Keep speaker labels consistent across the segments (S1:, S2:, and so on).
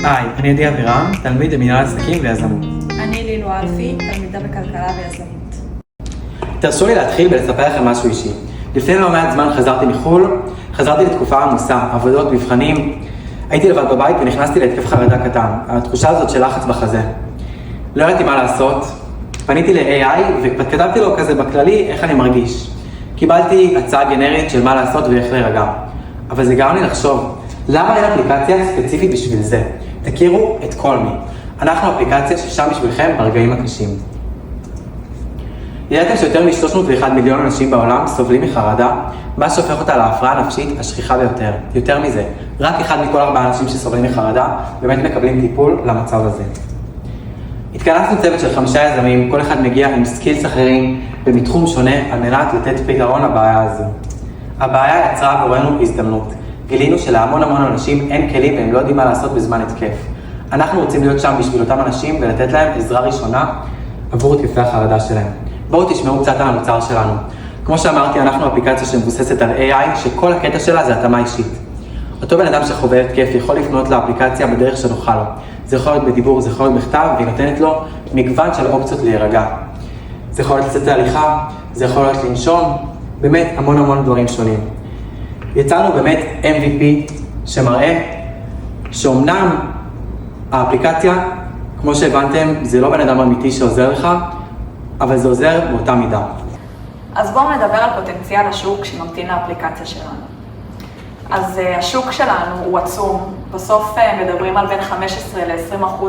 S1: היי, אני עדי אבירם, תלמיד במנהל עסקים ויזמות.
S2: אני לילו אלפי, תלמידה בכלכלה ויזמות.
S1: תרשו לי להתחיל ולספר לכם משהו אישי. לפני לא מעט זמן חזרתי מחו"ל, חזרתי לתקופה עמוסה, עבודות, מבחנים. הייתי לבד בבית ונכנסתי להתקף חרדה קטן, התחושה הזאת של לחץ בחזה. לא ידעתי מה לעשות, פניתי ל-AI וכתבתי לו כזה בכללי איך אני מרגיש. קיבלתי הצעה גנרית של מה לעשות ואיך להירגע. אבל זה גרם לי לחשוב, למה אין אפליקציה ספציפית בשביל זה? תכירו את כל מי. אנחנו אפליקציה ששם בשבילכם ברגעים הקשים. ידעתם שיותר מ-301 מיליון אנשים בעולם סובלים מחרדה, מה שהופך אותה להפרעה הנפשית השכיחה ביותר. יותר מזה, רק אחד מכל 4 אנשים שסובלים מחרדה באמת מקבלים טיפול למצב הזה. התכנסנו צוות של 5 יזמים, כל אחד מגיע עם סקילס אחרים במתחום שונה על מנת לתת פתרון לבעיה הזו. הבעיה יצרה עבורנו הזדמנות. גילינו שלהמון אנשים אין כלים והם לא יודעים מה לעשות בזמן התקף. אנחנו רוצים להיות שם בשביל אותם אנשים ולתת להם עזרה ראשונה עבור התקפי החרדה שלהם. בואו תשמעו קצת על המוצר שלנו. כמו שאמרתי, אנחנו אפליקציה שמבוססת על AI, שכל הקטע שלה זה התאמה אישית. אותו בן אדם שחווה התקף יכול לפנות לאפליקציה בדרך שנוחה לו. זה יכול להיות בדיבור, זה יכול להיות בכתב, והיא נותנת לו מגוון של אופציות להירגע. זה יכול להיות לצאת להליכה, זה יכול להיות לנשום, באמת המון דברים שונים. יצרנו באמת MVP שמראה שאומנם האפליקציה, כמו שהבנתם, זה לא בן אדם אמיתי שעוזר לך, אבל זה עוזר באותה מידה.
S2: אז בואו נדבר על פוטנציאל השוק שממתין לאפליקציה שלנו. אז השוק שלנו הוא עצום. בסוף מדברים על בין 15 ל-20%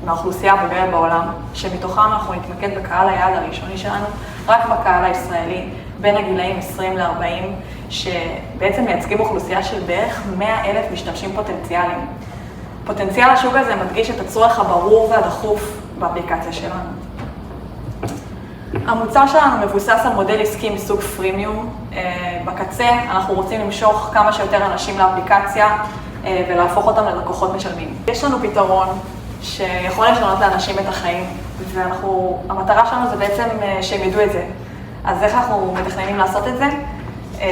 S2: מהאוכלוסייה הבוגרת בעולם, שמתוכם אנחנו נתמקד בקהל היעד הראשוני שלנו, רק בקהל הישראלי, בין הגילאים 20 ל-40, שבעצם מייצגים אוכלוסייה של בערך 100,000 משתמשים פוטנציאליים. פוטנציאל השוק הזה מדגיש את הצורך הברור והדחוף באפליקציה שלנו. המוצר שלנו מבוסס על מודל עסקי מסוג פרימיום. בקצה אנחנו רוצים למשוך כמה שיותר אנשים לאפליקציה ולהפוך אותם ללקוחות משלמים. יש לנו פתרון שיכול לשנות לאנשים את החיים, והמטרה שלנו זה בעצם שהם ידעו את זה. אז איך אנחנו מתכננים לעשות את זה?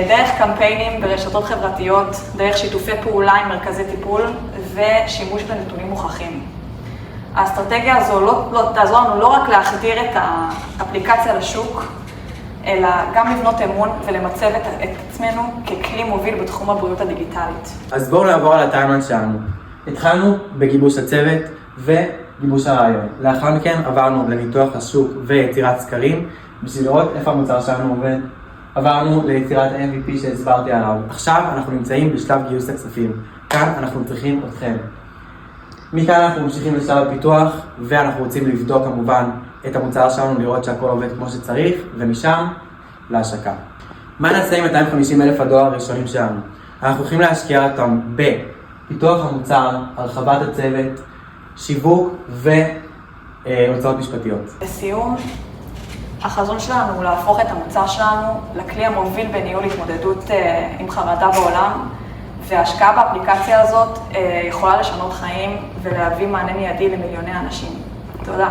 S2: דרך קמפיינים ברשתות חברתיות, דרך שיתופי פעולה עם מרכזי טיפול ושימוש בנתונים מוכחים. האסטרטגיה הזו לא תעזור לנו לא רק להחדיר את האפליקציה לשוק, אלא גם לבנות אמון ולמצב את עצמנו ככלי מוביל בתחום הבריאות הדיגיטלית.
S1: אז בואו נעבור על הטיימליין שלנו. התחלנו בגיבוש הצוות וגיבוש הרעיון. לאחר מכן עברנו לניתוח השוק ויצירת סקרים, בשביל לראות איפה המוצר שלנו עובד. עברנו ליצירת MVP שהסברתי עליו. עכשיו אנחנו נמצאים בשלב גיוס הכספים. כאן אנחנו צריכים אתכם. מכאן אנחנו ממשיכים לשלב הפיתוח, ואנחנו רוצים לבדוק כמובן את המוצר שלנו, לראות שהכל עובד כמו שצריך, ומשם להשקה. מה נעשה עם 250,000 הדולר הראשונים שלנו? אנחנו הולכים להשקיע אותם בפיתוח המוצר, הרחבת הצוות, שיווק והוצאות משפטיות.
S2: לסיום, החזון שלנו הוא להפוך את המוצר שלנו לכלי המוביל בניהול התמודדות עם חרדה בעולם, וההשקעה באפליקציה הזאת יכולה לשנות חיים ולהביא מענה מיידי למיליוני אנשים. תודה.